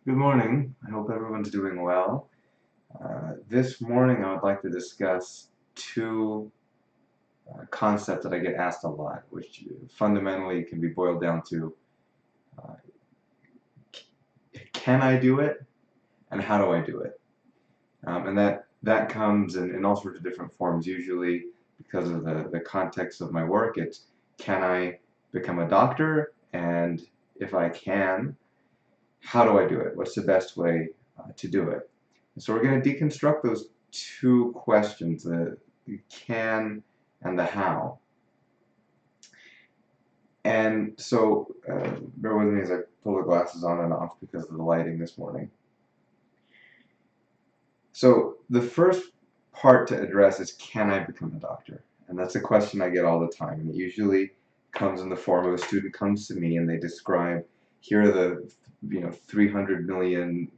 Good morning. I hope everyone's doing well. This morning I would like to discuss two concepts that I get asked a lot, which fundamentally can be boiled down to uh, can I do it and how do I do it? And that comes in all sorts of different forms. Usually, because of the context of my work, it's can I become a doctor? And if I can, how do I do it? What's the best way to do it? So we're going to deconstruct those two questions, the can and the how. And so, bear with me as I pull the glasses on and off because of the lighting this morning. So the first part to address is, can I become a doctor? And that's a question I get all the time. And it usually comes in the form of a student comes to me and they describe, here are the 300 million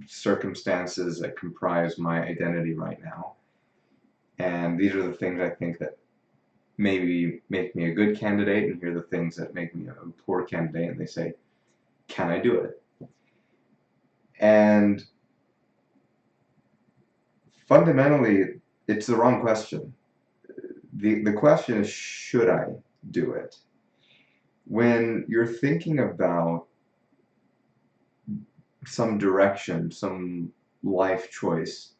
circumstances that comprise my identity right now. And these are the things I think that maybe make me a good candidate, and here are the things that make me a poor candidate. And they say, can I do it? And fundamentally, it's the wrong question. The question is, should I do it? When you're thinking about some direction, some life choice,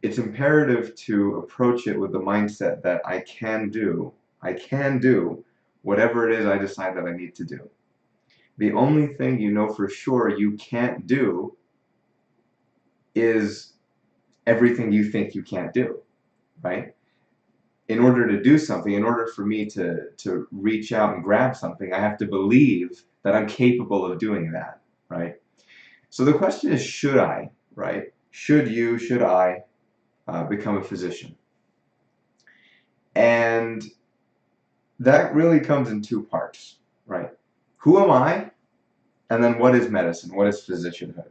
it's imperative to approach it with the mindset that I can do whatever it is I decide that I need to do. The only thing you know for sure you can't do is everything you think you can't do, right? In order to do something, in order for me to reach out and grab something, I have to believe that I'm capable of doing that, right? So the question is, should I, right? Should I become a physician? And that really comes in two parts, right? Who am I? And then what is medicine? What is physicianhood?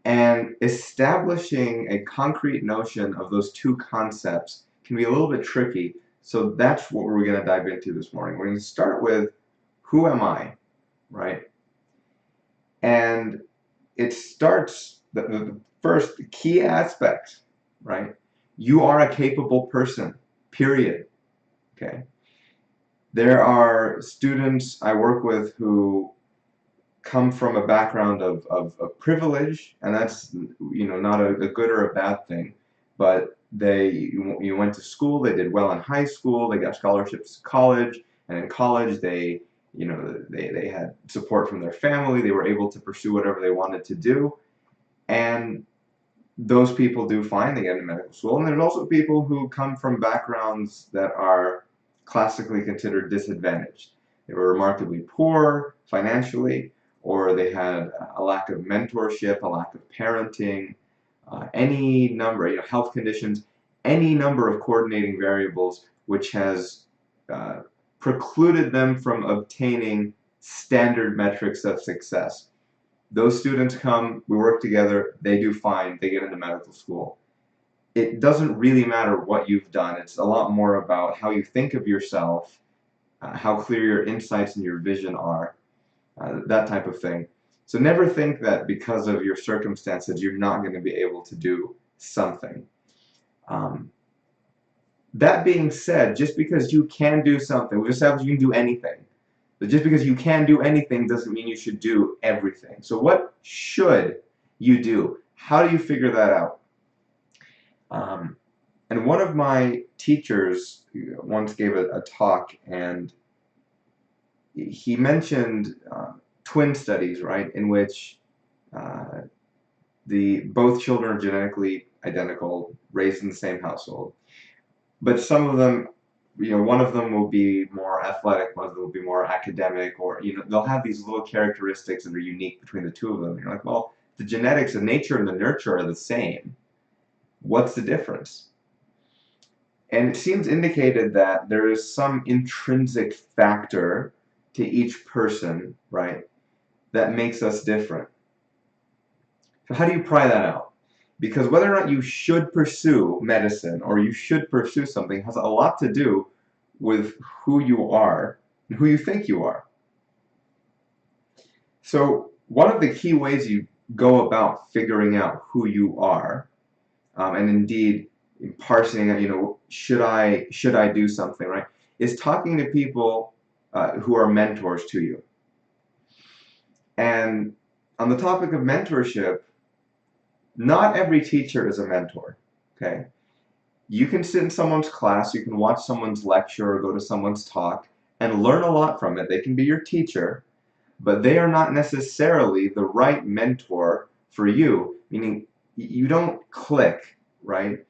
And establishing a concrete notion of those two concepts can be a little bit tricky. So that's what we're going to dive into this morning. We're going to start with, who am I, right? And it starts, the first key aspect, right? You are a capable person, period. Okay. There are students I work with who come from a background of privilege, and that's not a good or a bad thing, but you went to school, they did well in high school, they got scholarships to college, and in college they had support from their family, they were able to pursue whatever they wanted to do, and those people do fine, they get into medical school. And there's also people who come from backgrounds that are classically considered disadvantaged. They were remarkably poor financially, or they had a lack of mentorship, a lack of parenting, any number, health conditions, any number of coordinating variables, which has uh, precluded them from obtaining standard metrics of success. Those students come, we work together, they do fine, they get into medical school. It doesn't really matter what you've done. It's a lot more about how you think of yourself, how clear your insights and your vision are, that type of thing. So never think that because of your circumstances, you're not going to be able to do something. Um, that being said, just because you can do something, we've established you can do anything. But just because you can do anything doesn't mean you should do everything. So what should you do? How do you figure that out? Um, and one of my teachers once gave a talk, and he mentioned twin studies, right, in which uh, the both children are genetically identical, raised in the same household, but some of them, one of them will be more athletic, one of them will be more academic, or they'll have these little characteristics that are unique between the two of them. And you're like, well, the genetics, the nature and the nurture are the same. What's the difference? And it seems indicated that there is some intrinsic factor to each person, right, that makes us different. So how do you pry that out? Because whether or not you should pursue medicine or you should pursue something has a lot to do with who you are and who you think you are. So one of the key ways you go about figuring out who you are, and indeed parsing out, should I do something, right, is talking to people who are mentors to you. And on the topic of mentorship, not every teacher is a mentor. Okay, you can sit in someone's class, you can watch someone's lecture or go to someone's talk and learn a lot from it. They can be your teacher, but they are not necessarily the right mentor for you, meaning you don't click, right?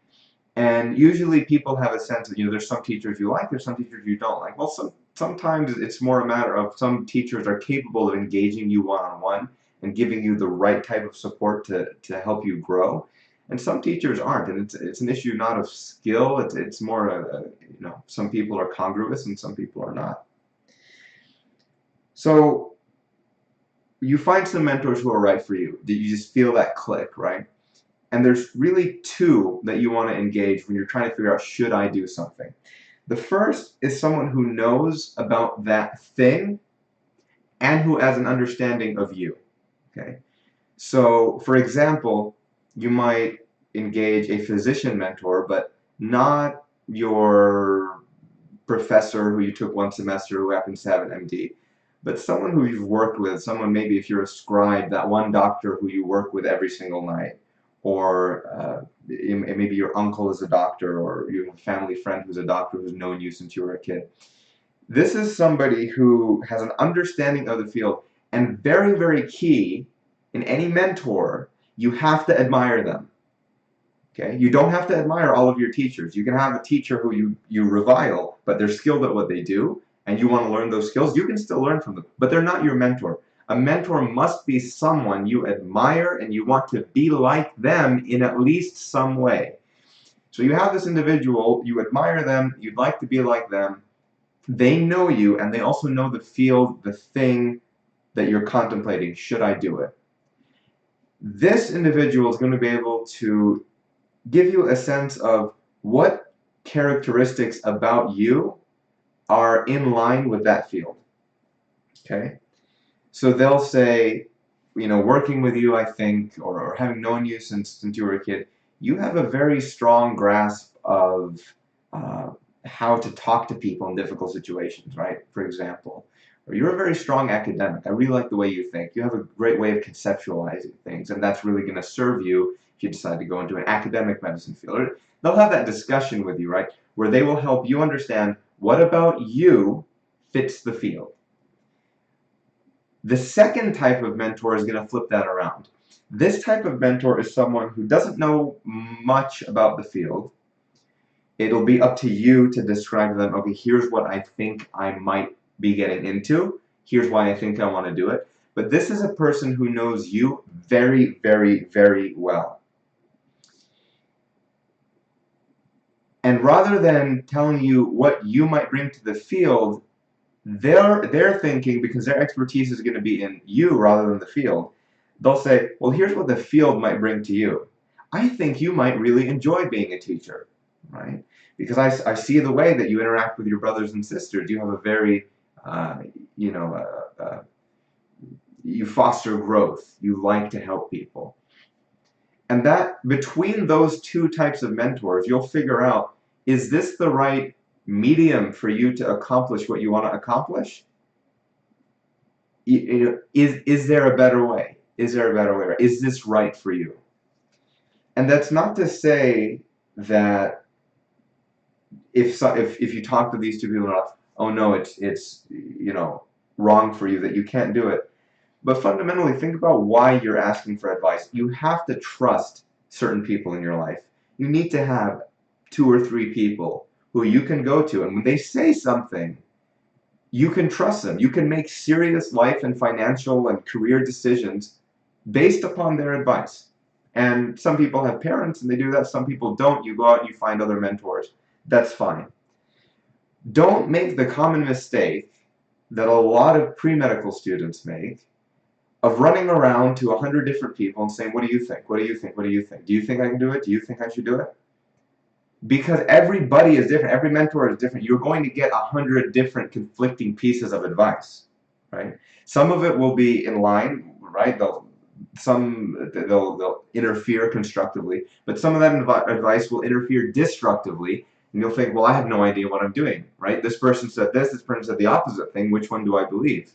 And usually people have a sense of, there's some teachers you like, there's some teachers you don't like. Well, sometimes it's more a matter of some teachers are capable of engaging you one-on-one and giving you the right type of support to help you grow. And some teachers aren't, and it's an issue not of skill, it's more some people are congruous and some people are not. So you find some mentors who are right for you, that you just feel that click, right? And there's really two that you want to engage when you're trying to figure out, should I do something? The first is someone who knows about that thing and who has an understanding of you. Okay. So, for example, you might engage a physician mentor, but not your professor who you took one semester who happens to have an MD, but someone who you've worked with, someone maybe if you're a scribe, that one doctor who you work with every single night, or maybe your uncle is a doctor, or you have a family friend who's a doctor who's known you since you were a kid. This is somebody who has an understanding of the field, and very, very key in any mentor, you have to admire them. Okay, you don't have to admire all of your teachers. You can have a teacher who you revile, but they're skilled at what they do, and you want to learn those skills. You can still learn from them, but they're not your mentor. A mentor must be someone you admire and you want to be like them in at least some way. So you have this individual, you admire them, you'd like to be like them. They know you, and they also know the field, the thing that you're contemplating. Should I do it? This individual is going to be able to give you a sense of what characteristics about you are in line with that field. Okay? So they'll say, working with you, I think, or having known you since you were a kid, you have a very strong grasp of how to talk to people in difficult situations, right? For example, or you're a very strong academic. I really like the way you think. You have a great way of conceptualizing things, and that's really going to serve you if you decide to go into an academic medicine field. Or they'll have that discussion with you, right? Where they will help you understand what about you fits the field. The second type of mentor is going to flip that around. This type of mentor is someone who doesn't know much about the field. It'll be up to you to describe to them, okay, here's what I think I might be getting into. Here's why I think I want to do it. But this is a person who knows you very, very, very well. And rather than telling you what you might bring to the field, they're thinking, because their expertise is going to be in you rather than the field, they'll say, well, here's what the field might bring to you. I think you might really enjoy being a teacher, right? Because I see the way that you interact with your brothers and sisters. You have a very, you foster growth. You like to help people. And that, between those two types of mentors, you'll figure out, is this the right medium for you to accomplish what you want to accomplish? Is there a better way? Is there a better way? Is this right for you? And that's not to say that if you talk to these two people, oh no, it's wrong for you, that you can't do it. But fundamentally, think about why you're asking for advice. You have to trust certain people in your life. You need to have 2 or 3 people who you can go to, and when they say something, you can trust them. You can make serious life and financial and career decisions based upon their advice. And some people have parents and they do that. Some people don't. You go out and you find other mentors. That's fine. Don't make the common mistake that a lot of pre-medical students make of running around to 100 different people and saying, what do you think? What do you think? What do you think? Do you think I can do it? Do you think I should do it? Because everybody is different. Every mentor is different. You're going to get 100 different conflicting pieces of advice. right? Some of it will be in line, right? They'll interfere constructively, but some of that advice will interfere destructively, and you'll think, well, I have no idea what I'm doing, right? This person said this person said the opposite thing. Which one do I believe?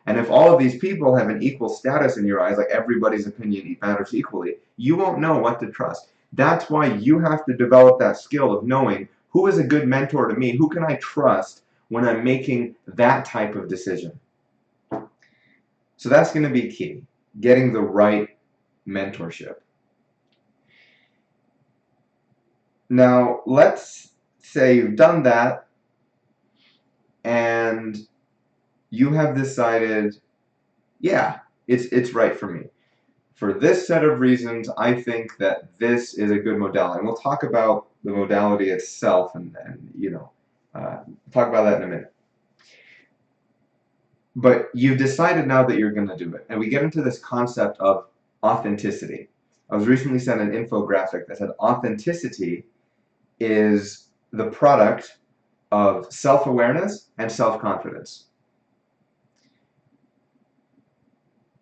And if all of these people have an equal status in your eyes, like everybody's opinion matters equally, you won't know what to trust. That's why you have to develop that skill of knowing who is a good mentor to me, who can I trust when I'm making that type of decision. So that's going to be key, getting the right mentorship. Now, let's say you've done that and you have decided, yeah, it's right for me. For this set of reasons, I think that this is a good modality. And we'll talk about the modality itself and talk about that in a minute. But you've decided now that you're going to do it. And we get into this concept of authenticity. I was recently sent an infographic that said authenticity is the product of self-awareness and self-confidence.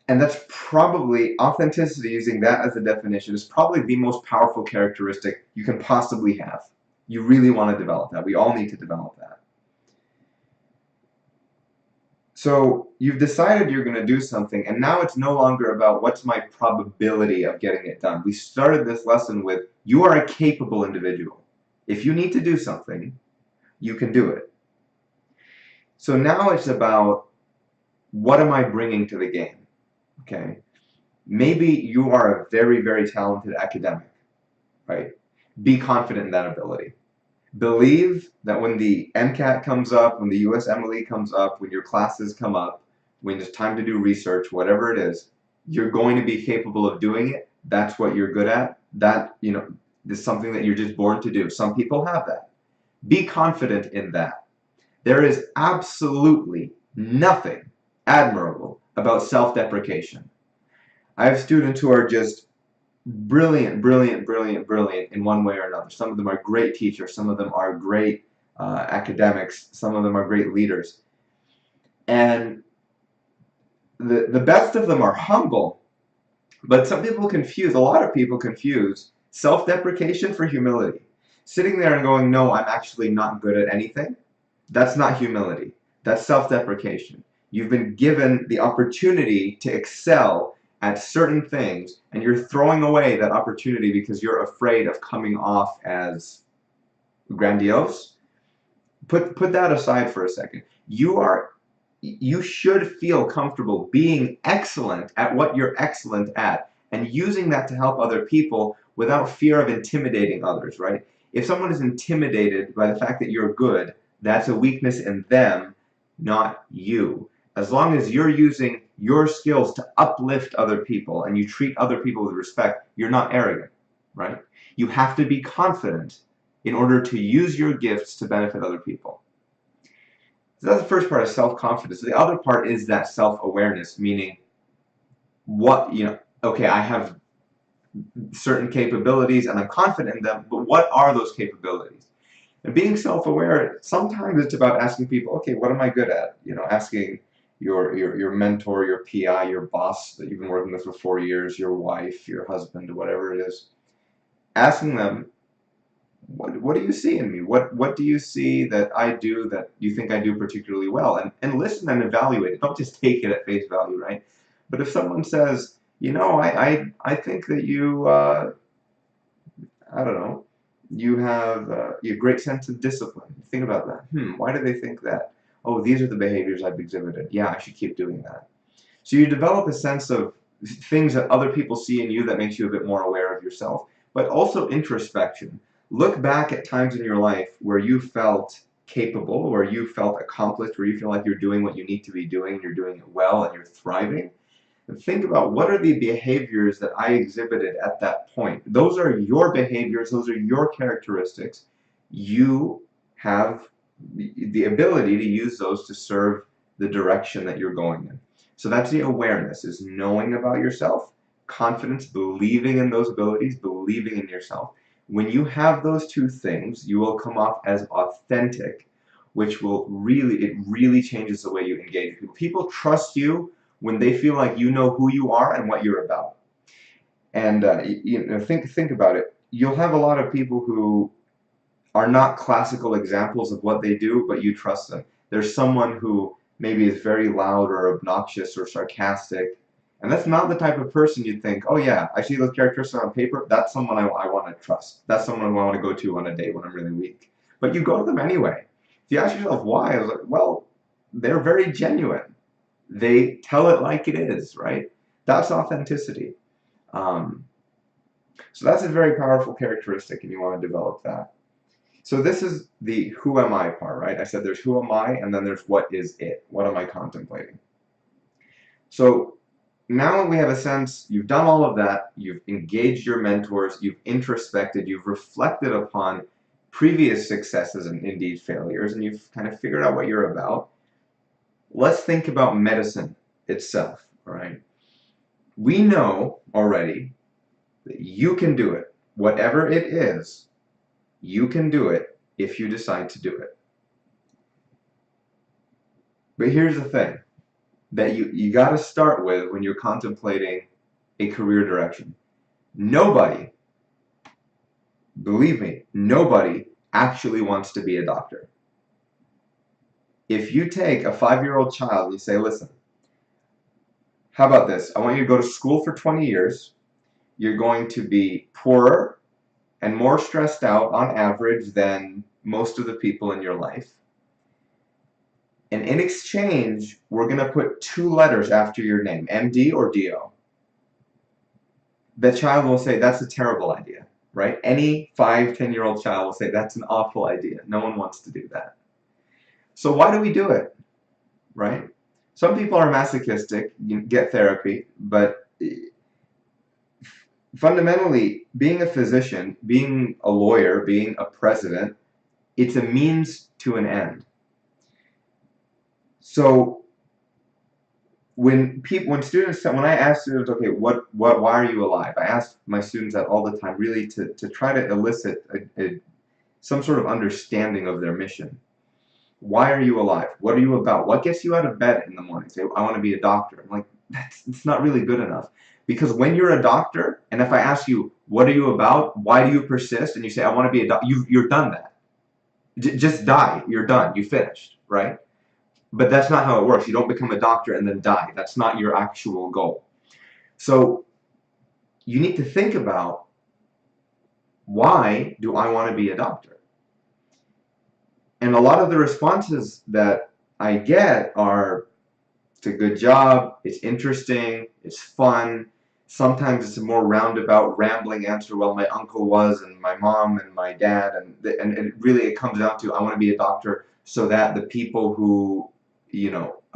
And that's probably, authenticity, using that as a definition, is probably the most powerful characteristic you can possibly have. You really want to develop that. We all need to develop that. So you've decided you're going to do something, and now it's no longer about what's my probability of getting it done. We started this lesson with, you are a capable individual. If you need to do something, you can do it. So now it's about, what am I bringing to the game? Okay. Maybe you are a very, very talented academic, right? Be confident in that ability. Believe that when the MCAT comes up, when the USMLE comes up, when your classes come up, when it's time to do research, whatever it is, you're going to be capable of doing it. That's what you're good at. That, is something that you're just born to do. Some people have that. Be confident in that. There is absolutely nothing admirable about self-deprecation. I have students who are just brilliant, brilliant, brilliant, brilliant in one way or another. Some of them are great teachers. Some of them are great academics. Some of them are great leaders. And the best of them are humble. But some people confuse, a lot of people confuse self-deprecation for humility. Sitting there and going, no, I'm actually not good at anything. That's not humility. That's self-deprecation. You've been given the opportunity to excel at certain things, and you're throwing away that opportunity because you're afraid of coming off as grandiose. Put that aside for a second. You should feel comfortable being excellent at what you're excellent at and using that to help other people without fear of intimidating others, right? If someone is intimidated by the fact that you're good, that's a weakness in them, not you. As long as you're using your skills to uplift other people and you treat other people with respect, you're not arrogant, right? You have to be confident in order to use your gifts to benefit other people. So that's the first part of self-confidence. The other part is that self-awareness, meaning okay, I have certain capabilities and I'm confident in them, but what are those capabilities? And being self-aware, sometimes it's about asking people, okay, what am I good at? Asking your mentor, your PI, your boss that you've been working with for 4 years, your wife, your husband, whatever it is, asking them, what do you see in me? What do you see that I do that you think I do particularly well? And listen and evaluate it. Don't just take it at face value, right? But if someone says, I think that you, I don't know, you have a great sense of discipline. Think about that. Why do they think that? Oh, these are the behaviors I've exhibited. Yeah, I should keep doing that. So you develop a sense of things that other people see in you that makes you a bit more aware of yourself, but also introspection. Look back at times in your life where you felt capable, where you felt accomplished, where you feel like you're doing what you need to be doing, you're doing it well, and you're thriving. And think about, what are the behaviors that I exhibited at that point? Those are your behaviors, those are your characteristics. You have the ability to use those to serve the direction that you're going in. So that's the awareness, is knowing about yourself, confidence, believing in those abilities, believing in yourself. When you have those two things, you will come off as authentic. which will really changes the way you engage people. People trust you when they feel like you know who you are and what you're about. And think about it. You'll have a lot of people who are not classical examples of what they do, but you trust them. There's someone who maybe is very loud or obnoxious or sarcastic, and that's not the type of person you'd think, oh yeah, I see those characteristics on paper, that's someone I want to trust. That's someone I want to go to on a day when I'm really weak. But you go to them anyway. If you ask yourself why, I was like, well, they're very genuine. They tell it like it is, right? That's authenticity. Um, so that's a very powerful characteristic, and you want to develop that. So this is the who am I part, right? I said there's who am I, and then there's what is it? What am I contemplating? So now that we have a sense, you've done all of that, you've engaged your mentors, you've introspected, you've reflected upon previous successes and indeed failures, and you've kind of figured out what you're about. Let's think about medicine itself, all right? We know already that you can do it. Whatever it is, you can do it if you decide to do it. But here's the thing that you got to start with when you're contemplating a career direction. Nobody, believe me, nobody actually wants to be a doctor. If you take a 5-year-old child and you say, listen, how about this? I want you to go to school for 20 years. You're going to be poorer and more stressed out on average than most of the people in your life. And in exchange, we're going to put 2 letters after your name, MD or DO. The child will say, that's a terrible idea, right? Any 5, 10-year-old child will say, that's an awful idea. No one wants to do that. So why do we do it, right? Some people are masochistic, you get therapy, but fundamentally, being a physician, being a lawyer, being a president, it's a means to an end. So when I ask students, okay, why are you alive? I ask my students that all the time, really to try to elicit some sort of understanding of their mission. Why are you alive? What are you about? What gets you out of bed in the morning? Say, I want to be a doctor. I'm like, it's not really good enough. Because when you're a doctor, and if I ask you, what are you about? Why do you persist? And you say, I want to be a doctor, you're done that. Just die. You're done. You finished, right? But that's not how it works. You don't become a doctor and then die. That's not your actual goal. So you need to think about, why do I want to be a doctor? And a lot of the responses that I get are, it's a good job, it's interesting, it's fun. Sometimes it's a more roundabout, rambling answer, well, my uncle was, and my mom, and my dad, and it comes down to, I want to be a doctor so that the people who,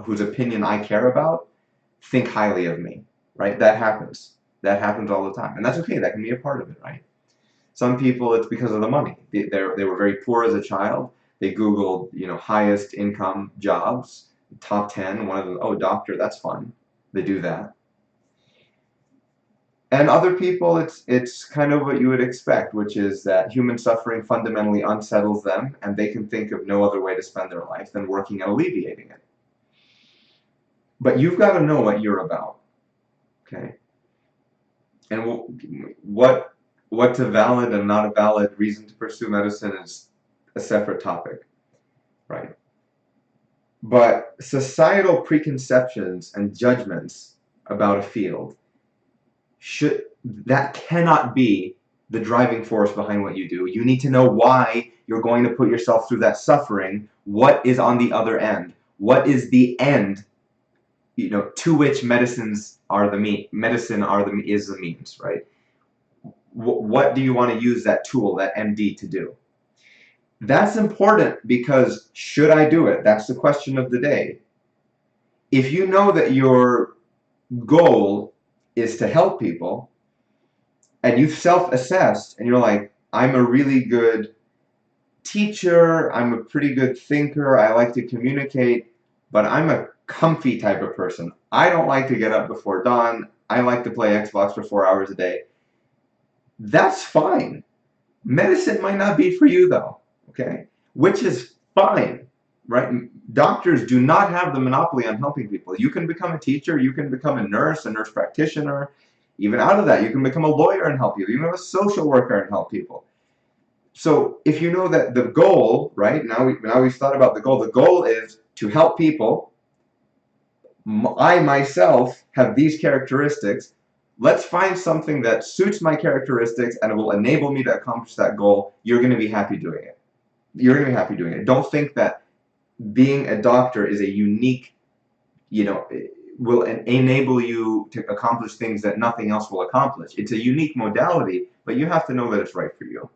whose opinion I care about think highly of me, right? That happens. That happens all the time. And that's okay, that can be a part of it, right? Some people, it's because of the money. They were very poor as a child. They Googled, highest income jobs, top 10, one of them, oh, doctor, that's fun. They do that. And other people, it's kind of what you would expect, which is that human suffering fundamentally unsettles them, and they can think of no other way to spend their life than working at alleviating it. But you've got to know what you're about, okay? And what's a valid and not a valid reason to pursue medicine is a separate topic, right? But societal preconceptions and judgments about a field, that cannot be the driving force behind what you do. You need to know why you're going to put yourself through that suffering. What is on the other end? What is the end, to which medicine is the means, right? What do you want to use that tool, that MD, to do? That's important, because should I do it? That's the question of the day. If you know that your goal is to help people, and you've self-assessed, and you're like, I'm a really good teacher, I'm a pretty good thinker, I like to communicate, but I'm a comfy type of person. I don't like to get up before dawn. I like to play Xbox for 4 hours a day. That's fine. Medicine might not be for you, though, okay? Which is fine. right? Doctors do not have the monopoly on helping people. You can become a teacher, you can become a nurse practitioner. Even out of that, you can become a lawyer and help people. You can become a social worker and help people. So if you know that the goal, right, now we've thought about the goal is to help people. I myself have these characteristics. Let's find something that suits my characteristics and it will enable me to accomplish that goal. You're going to be happy doing it. You're going to be happy doing it. Don't think that being a doctor is a unique, will enable you to accomplish things that nothing else will accomplish. It's a unique modality, but you have to know that it's right for you.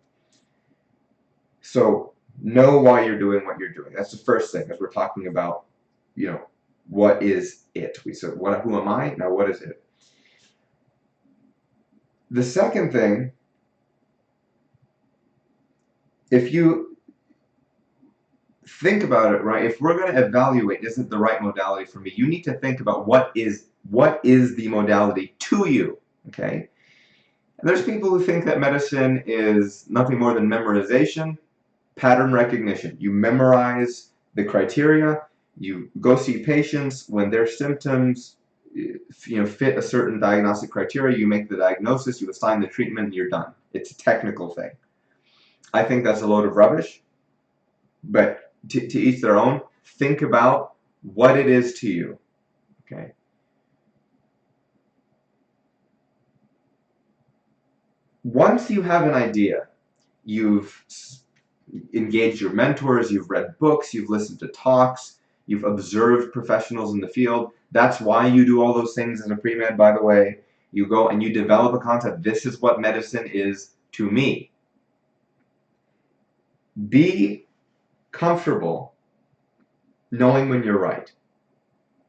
So know why you're doing what you're doing. That's the first thing, as we're talking about, what is it? We said, who am I? Now, what is it? The second thing, if you think about it, right, if we're going to evaluate, is it the right modality for me? You need to think about what is the modality to you, okay? And there's people who think that medicine is nothing more than memorization, pattern recognition. You memorize the criteria, you go see patients when their symptoms fit a certain diagnostic criteria, you make the diagnosis, you assign the treatment, and you're done. It's a technical thing. I think that's a load of rubbish, but to each their own. Think about what it is to you, okay? Once you have an idea, you've engaged your mentors, you've read books, you've listened to talks, you've observed professionals in the field. That's why you do all those things as a pre-med, by the way. You go and you develop a concept. This is what medicine is to me. Be comfortable knowing when you're right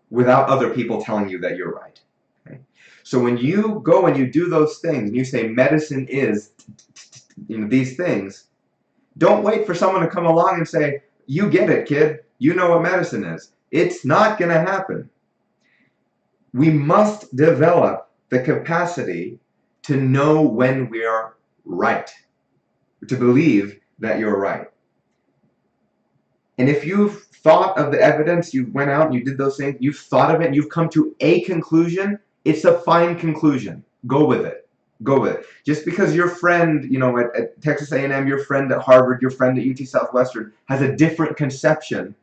without other people telling you that you're right. Okay? So when you go and you do those things and you say medicine is these things, don't wait for someone to come along and say, you get it, kid. You know what medicine is. It's not going to happen. We must develop the capacity to know when we're right, to believe that you're right. And if you've thought of the evidence, you went out and you did those things, you've thought of it, and you've come to a conclusion, it's a fine conclusion. Go with it. Go with it. Just because your friend, at Texas A&M, your friend at Harvard, your friend at UT Southwestern has a different conception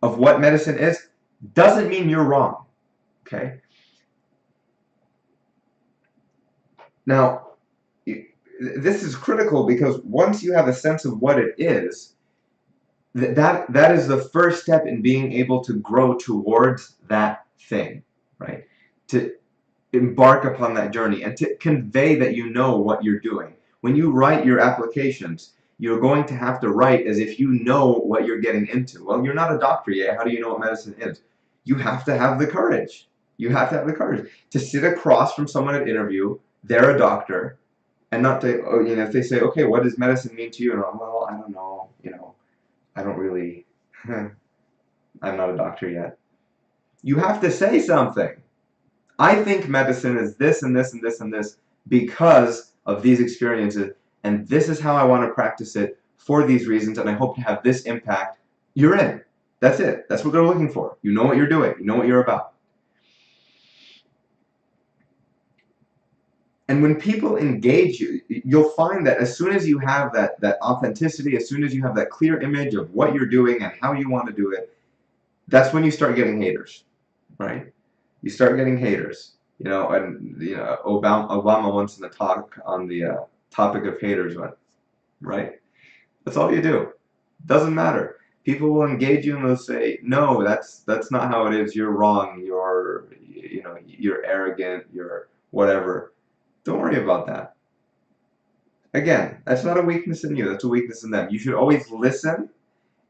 of what medicine is, doesn't mean you're wrong. Okay? Now, this is critical because once you have a sense of what it is, that is the first step in being able to grow towards that thing, right? To embark upon that journey and to convey that you know what you're doing. When you write your applications, you're going to have to write as if you know what you're getting into. Well, you're not a doctor yet. How do you know what medicine is? You have to have the courage. You have to have the courage to sit across from someone at interview, they're a doctor, and not to, if they say, okay, what does medicine mean to you? And I'm, well, I don't know, I don't really, I'm not a doctor yet. You have to say something. I think medicine is this and this and this and this because of these experiences, and this is how I want to practice it for these reasons, and I hope to have this impact. You're in. That's it. That's what they're looking for. You know what you're doing. You know what you're about. And when people engage you, you'll find that as soon as you have that authenticity, as soon as you have that clear image of what you're doing and how you want to do it, that's when you start getting haters, right? You start getting haters, Obama once in the talk on the topic of haters went, right? That's all you do. Doesn't matter. People will engage you and they'll say, no, that's not how it is. You're wrong. You're arrogant. You're whatever. Don't worry about that. Again, that's not a weakness in you. That's a weakness in them. You should always listen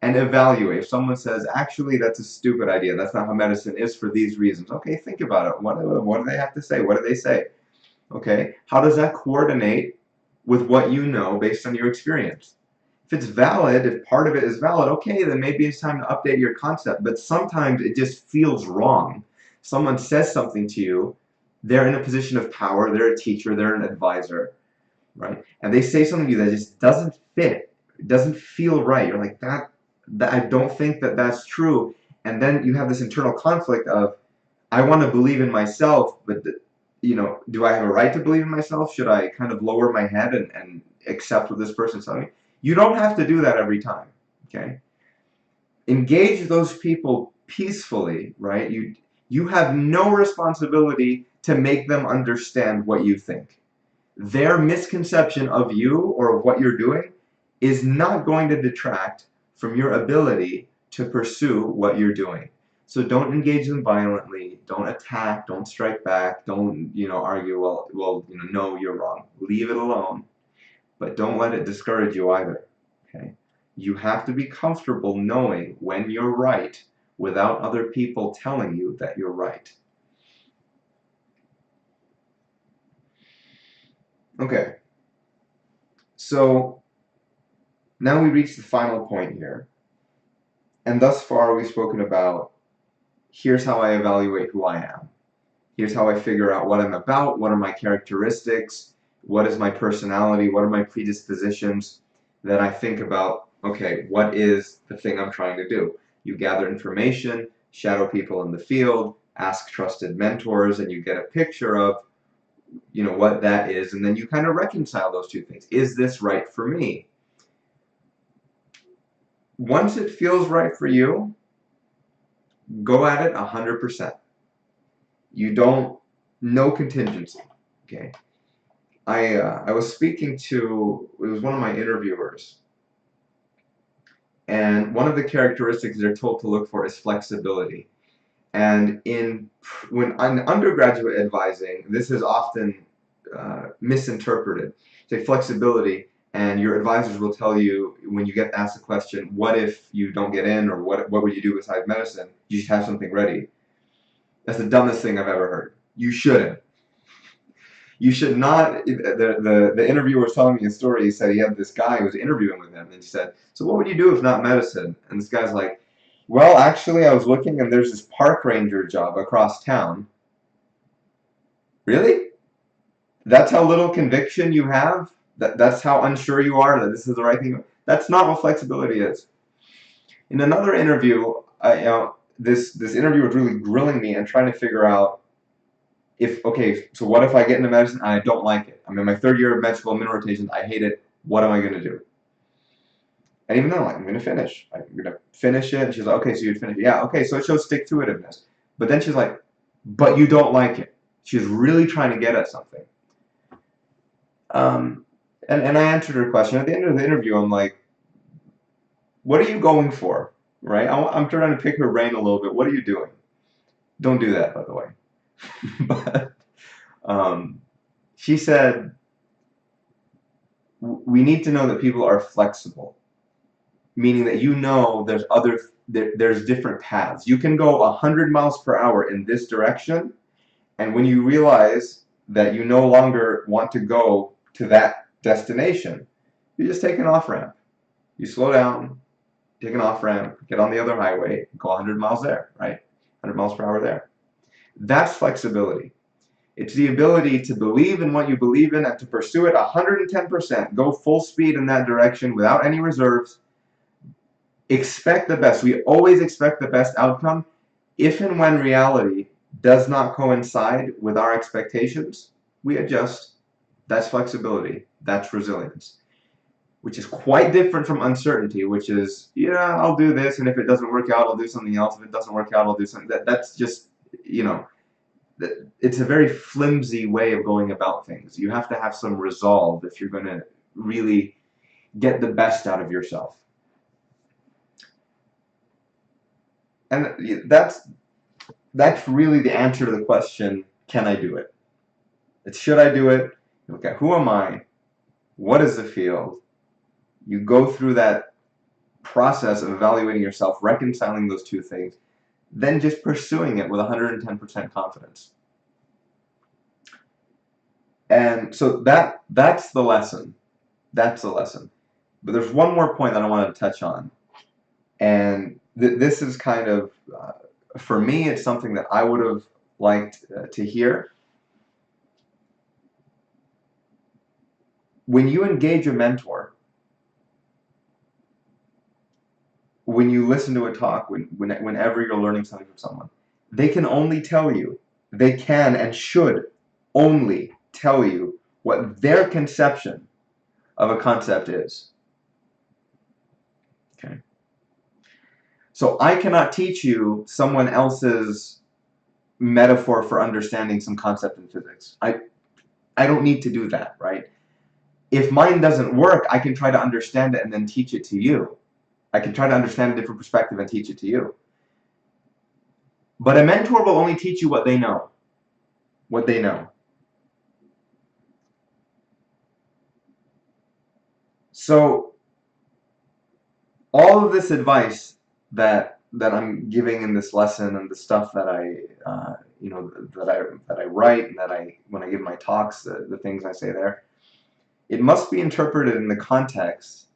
and evaluate. If someone says, actually, that's a stupid idea. That's not how medicine is for these reasons. Okay, think about it. What do they have to say? What do they say? Okay, how does that coordinate with what you know based on your experience? If it's valid, if part of it is valid, okay, then maybe it's time to update your concept. But sometimes it just feels wrong. Someone says something to you, they're in a position of power, they're a teacher, they're an advisor, right? And they say something to you that just doesn't fit, it doesn't feel right. You're like, I don't think that that's true. And then you have this internal conflict of, I want to believe in myself, but do I have a right to believe in myself? Should I kind of lower my head and accept what this person's telling me? You don't have to do that every time. Okay? Engage those people peacefully, right? You have no responsibility to make them understand what you think. Their misconception of you or of what you're doing is not going to detract from your ability to pursue what you're doing. So don't engage them violently, don't attack, don't strike back, don't, argue, no, you're wrong. Leave it alone, but don't let it discourage you either. Okay? You have to be comfortable knowing when you're right without other people telling you that you're right. Okay. So now we reach the final point here. And thus far we've spoken about, here's how I evaluate who I am. Here's how I figure out what I'm about, what are my characteristics, what is my personality, what are my predispositions. Then I think about, okay, what is the thing I'm trying to do? You gather information, shadow people in the field, ask trusted mentors, and you get a picture of, what that is, and then you kind of reconcile those two things. Is this right for me? Once it feels right for you, go at it 100%. You don't, no contingency. Okay. I was speaking to, it was one of my interviewers, and one of the characteristics they're told to look for is flexibility. And when undergraduate advising, this is often misinterpreted. Say flexibility, and your advisors will tell you when you get asked the question, "What if you don't get in?" or "What would you do besides medicine?" You should have something ready. That's the dumbest thing I've ever heard. You shouldn't. You should not. The interviewer was telling me a story. He said he had this guy who was interviewing with him, and he said, "So what would you do if not medicine?" And this guy's like, "Well, actually, I was looking, and there's this park ranger job across town." Really? That's how little conviction you have? That's how unsure you are that this is the right thing? That's not what flexibility is. In another interview, this interviewer was really grilling me and trying to figure out, okay, so what if I get into medicine and I don't like it? I'm in my third year of med school, I'm in rotations, I hate it. What am I going to do? And even though I'm like, I'm going to finish. I'm going to finish it. And she's like, okay, so you'd finish it. Yeah, okay, so it shows stick-to-itiveness. But then she's like, but you don't like it. She's really trying to get at something. And I answered her question. At the end of the interview, I'm like, what are you going for? Right? I'm trying to pick her brain a little bit. What are you doing? Don't do that, by the way. But she said, we need to know that people are flexible, meaning that there's different paths. You can go 100 miles per hour in this direction, and when you realize that you no longer want to go to that destination, you just take an off ramp. You slow down, take an off ramp, get on the other highway, go 100 miles there, right? 100 miles per hour there. That's flexibility. It's the ability to believe in what you believe in and to pursue it 110%. Go full speed in that direction without any reserves. Expect the best. We always expect the best outcome. If and when reality does not coincide with our expectations, we adjust. That's flexibility. That's resilience, which is quite different from uncertainty, which is, yeah, I'll do this, and if it doesn't work out, I'll do something else. If it doesn't work out, I'll do something. That's just, it's a very flimsy way of going about things. You have to have some resolve if you're going to really get the best out of yourself. And that's really the answer to the question, can I do it? It's should I do it? Okay, who am I? What is the field? You go through that process of evaluating yourself, reconciling those two things, then just pursuing it with 110% confidence. And so that's the lesson. That's the lesson. But there's one more point that I want to touch on. And this is kind of, for me, it's something that I would have liked to hear. When you engage a mentor, when you listen to a talk, whenever you're learning something from someone, they can only tell you, they can and should only tell you what their conception of a concept is. Okay. So I cannot teach you someone else's metaphor for understanding some concept in physics. I don't need to do that, right? If mine doesn't work, I can try to understand it and then teach it to you. I can try to understand a different perspective and teach it to you. But a mentor will only teach you what they know. What they know. So all of this advice that I'm giving in this lesson and the stuff that I that I write and that when I give my talks, the things I say there, it must be interpreted in the context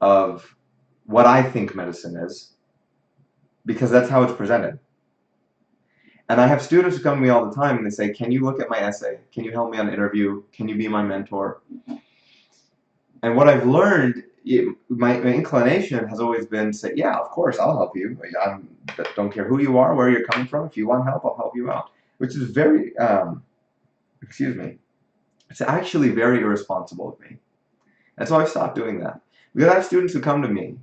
of what I think medicine is, because that's how it's presented. And I have students who come to me all the time and they say, can you look at my essay? Can you help me on an interview? Can you be my mentor? And what I've learned, my inclination has always been to say, yeah, of course, I'll help you. I don't care who you are, where you're coming from. If you want help, I'll help you out. Which is very, excuse me, it's actually very irresponsible of me. And so I've stopped doing that. Because I have students who come to me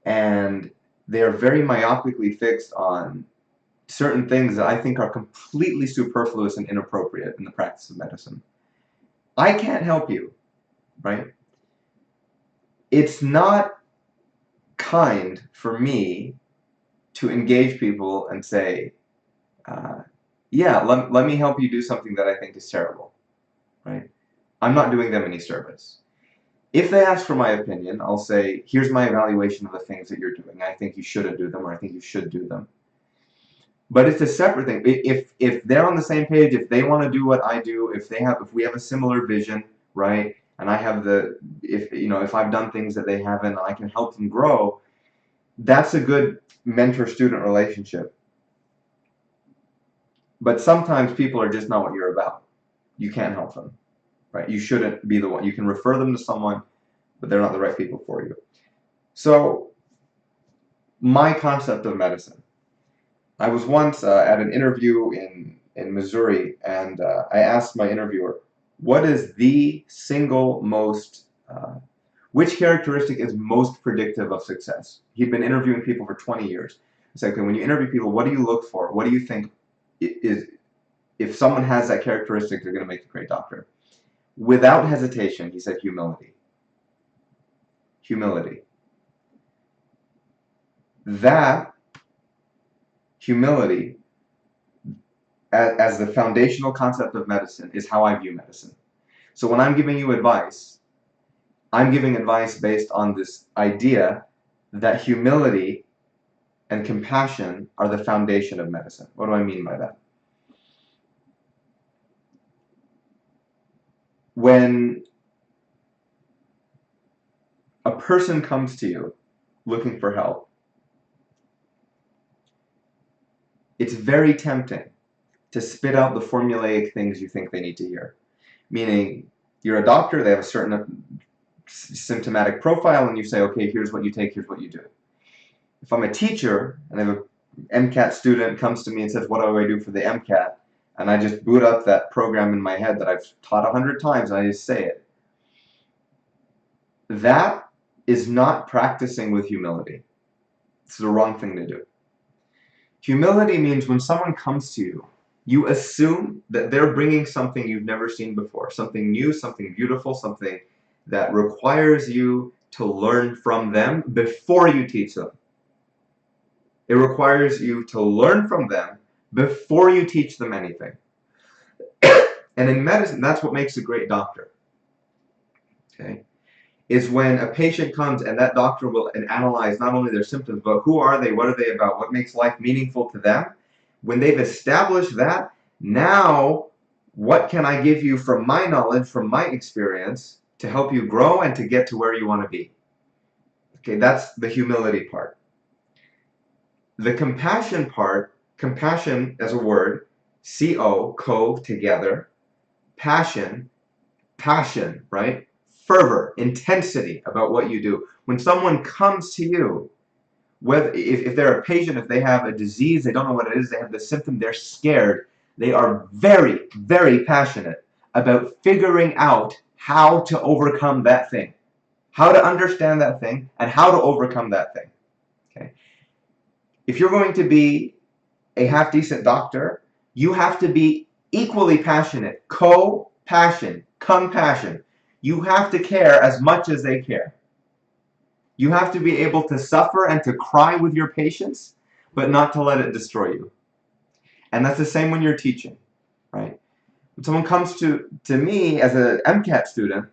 and they are very myopically fixed on certain things that I think are completely superfluous and inappropriate in the practice of medicine. I can't help you, right? It's not kind for me to engage people and say, yeah, let me help you do something that I think is terrible, right? I'm not doing them any service. If they ask for my opinion, I'll say, here's my evaluation of the things that you're doing. I think you shouldn't do them, or I think you should do them. But it's a separate thing. If they're on the same page, if they want to do what I do, if we have a similar vision, right? And I have if I've done things that they haven't, and I can help them grow, that's a good mentor-student relationship. But sometimes people are just not what you're about. You can't help them, right? You shouldn't be the one. You can refer them to someone, but they're not the right people for you. So my concept of medicine. I was once at an interview in Missouri, and I asked my interviewer, what is the single most, which characteristic is most predictive of success? He'd been interviewing people for 20 years. I said, okay, when you interview people, what do you look for? What do you think is, if someone has that characteristic, they're going to make a great doctor? Without hesitation, he said humility. Humility. That humility as the foundational concept of medicine is how I view medicine. So when I'm giving you advice, I'm giving advice based on this idea that humility and compassion are the foundation of medicine. What do I mean by that? When a person comes to you looking for help, it's very tempting to spit out the formulaic things you think they need to hear. Meaning, you're a doctor, they have a certain symptomatic profile, and you say, okay, here's what you take, here's what you do. If I'm a teacher, and I have an MCAT student comes to me and says, what do I do for the MCAT? And I just boot up that program in my head that I've taught 100 times, and I just say it. That is not practicing with humility. It's the wrong thing to do. Humility means when someone comes to you, you assume that they're bringing something you've never seen before, something new, something beautiful, something that requires you to learn from them before you teach them. It requires you to learn from them before you teach them anything. And in medicine, that's what makes a great doctor. Okay? Is when a patient comes and that doctor will analyze not only their symptoms, but who are they, what are they about, what makes life meaningful to them. When they've established that, now what can I give you from my knowledge, from my experience, to help you grow and to get to where you want to be? Okay, that's the humility part. The compassion part, compassion as a word, co, together, passion, right? Fervor, intensity about what you do. When someone comes to you if they're a patient, if they have a disease, they don't know what it is, they have the symptom, they're scared, they are very, very passionate about figuring out how to overcome that thing, how to understand that thing, and how to overcome that thing. Okay? If you're going to be a half-decent doctor, you have to be equally passionate, co-passion, compassion. You have to care as much as they care. You have to be able to suffer and to cry with your patients, but not to let it destroy you. And that's the same when you're teaching, right? When someone comes to me as an MCAT student,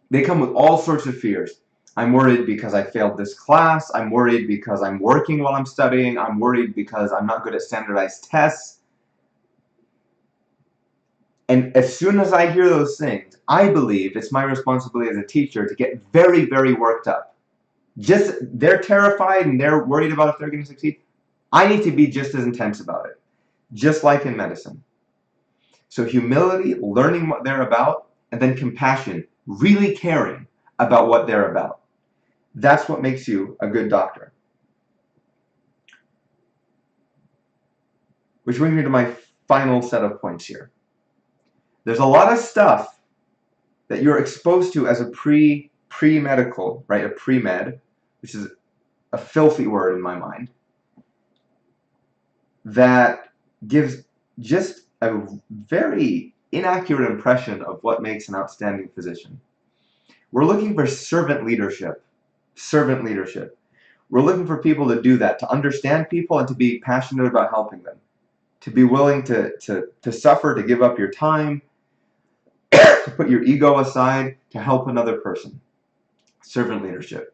they come with all sorts of fears. I'm worried because I failed this class. I'm worried because I'm working while I'm studying. I'm worried because I'm not good at standardized tests. And as soon as I hear those things, I believe it's my responsibility as a teacher to get very, very worked up. They're terrified and they're worried about if they're going to succeed. I need to be just as intense about it, just like in medicine. So humility, learning what they're about, and then compassion, really caring about what they're about. That's what makes you a good doctor. Which brings me to my final set of points here. There's a lot of stuff that you're exposed to as a pre-medical, right? A pre-med, which is a filthy word in my mind, that gives just a very inaccurate impression of what makes an outstanding physician. We're looking for servant leadership. Servant leadership. We're looking for people to do that, to understand people and to be passionate about helping them, to be willing to suffer, to give up your time, to put your ego aside, to help another person. Servant leadership.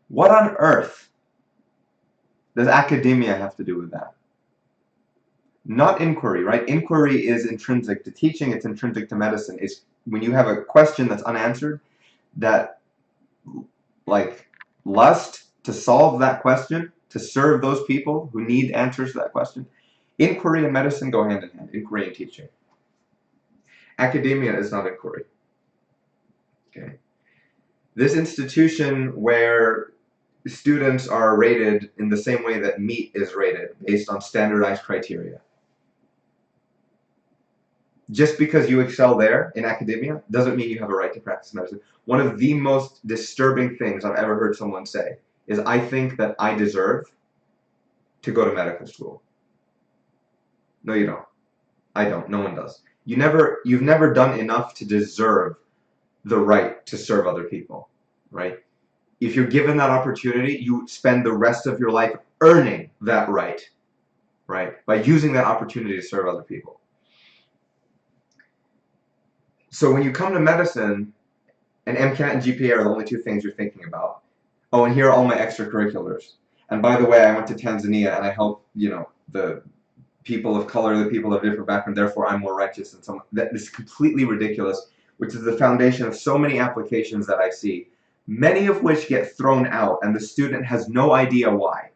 What on earth does academia have to do with that? Not inquiry, right? Inquiry is intrinsic to teaching, it's intrinsic to medicine. It's when you have a question that's unanswered, that like lust to solve that question, to serve those people who need answers to that question. Inquiry and medicine go hand in hand, inquiry and teaching. Academia is not inquiry. Okay. This institution where students are rated in the same way that meat is rated, based on standardized criteria. Just because you excel there in academia doesn't mean you have a right to practice medicine. One of the most disturbing things I've ever heard someone say is, I think that I deserve to go to medical school. No, you don't. I don't. No one does. You've never done enough to deserve the right to serve other people, right? If you're given that opportunity, you spend the rest of your life earning that right, by using that opportunity to serve other people. So when you come to medicine, and MCAT and GPA are the only two things you're thinking about. Oh, and here are all my extracurriculars. And by the way, I went to Tanzania and I helped, the people of color, the people of different background, therefore I'm more righteous than someone. That is completely ridiculous, which is the foundation of so many applications that I see, many of which get thrown out and the student has no idea why.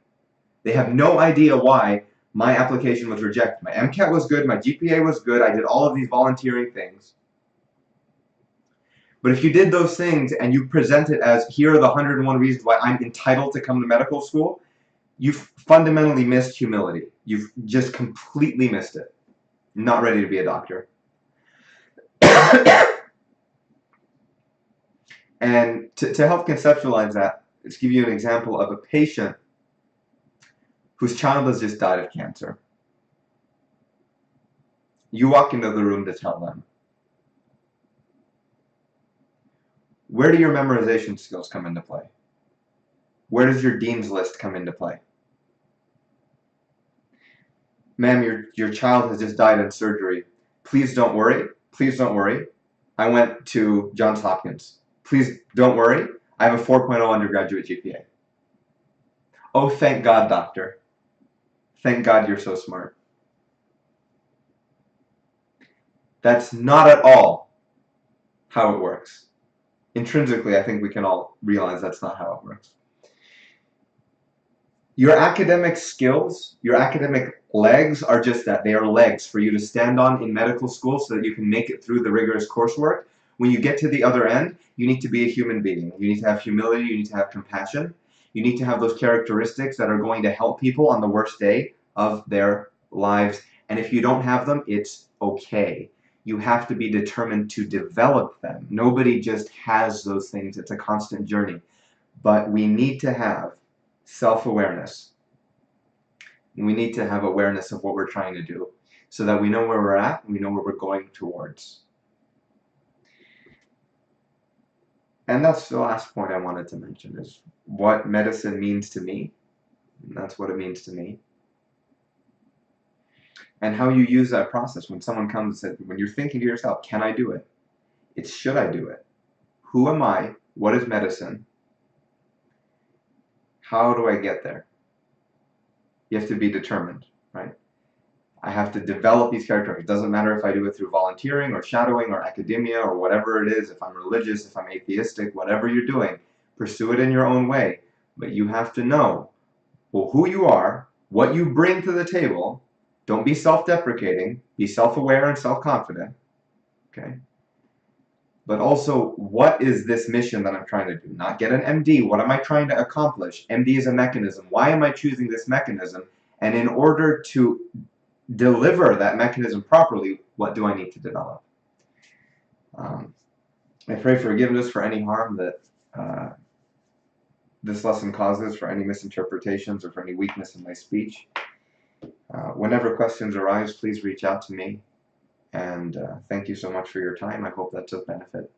They have no idea why my application was rejected. My MCAT was good, my GPA was good, I did all of these volunteering things. But if you did those things and you present it as, here are the 101 reasons why I'm entitled to come to medical school, you've fundamentally missed humility. You've just completely missed it. Not ready to be a doctor. And to help conceptualize that, let's give you an example of a patient whose child has just died of cancer. You walk into the room to tell them. Where do your memorization skills come into play? Where does your dean's list come into play? Ma'am, your child has just died in surgery. Please don't worry. Please don't worry. I went to Johns Hopkins. Please don't worry. I have a 4.0 undergraduate GPA. Oh, thank God, doctor. Thank God you're so smart. That's not at all how it works. Intrinsically, I think we can all realize that's not how it works. Your academic skills, your academic legs are just that. They are legs for you to stand on in medical school so that you can make it through the rigorous coursework. When you get to the other end, you need to be a human being. You need to have humility, you need to have compassion. You need to have those characteristics that are going to help people on the worst day of their lives. And if you don't have them, it's okay. You have to be determined to develop them. Nobody just has those things. It's a constant journey. But we need to have self-awareness. We need to have awareness of what we're trying to do so that we know where we're at and we know where we're going towards. And that's the last point I wanted to mention, is what medicine means to me. And that's what it means to me. And how you use that process. When someone comes and says, when you're thinking to yourself, can I do it? It's should I do it? Who am I? What is medicine? How do I get there? You have to be determined, right? I have to develop these characteristics. It doesn't matter if I do it through volunteering or shadowing or academia or whatever it is, if I'm religious, if I'm atheistic, whatever you're doing, pursue it in your own way. But you have to know, well, who you are, what you bring to the table. Don't be self-deprecating, be self-aware and self-confident, okay? But also, what is this mission that I'm trying to do? Not get an MD. What am I trying to accomplish? MD is a mechanism. Why am I choosing this mechanism? And in order to deliver that mechanism properly, what do I need to develop? I pray forgiveness for any harm that this lesson causes, for any misinterpretations or for any weakness in my speech. Whenever questions arise, please reach out to me. And thank you so much for your time. I hope that's of benefit.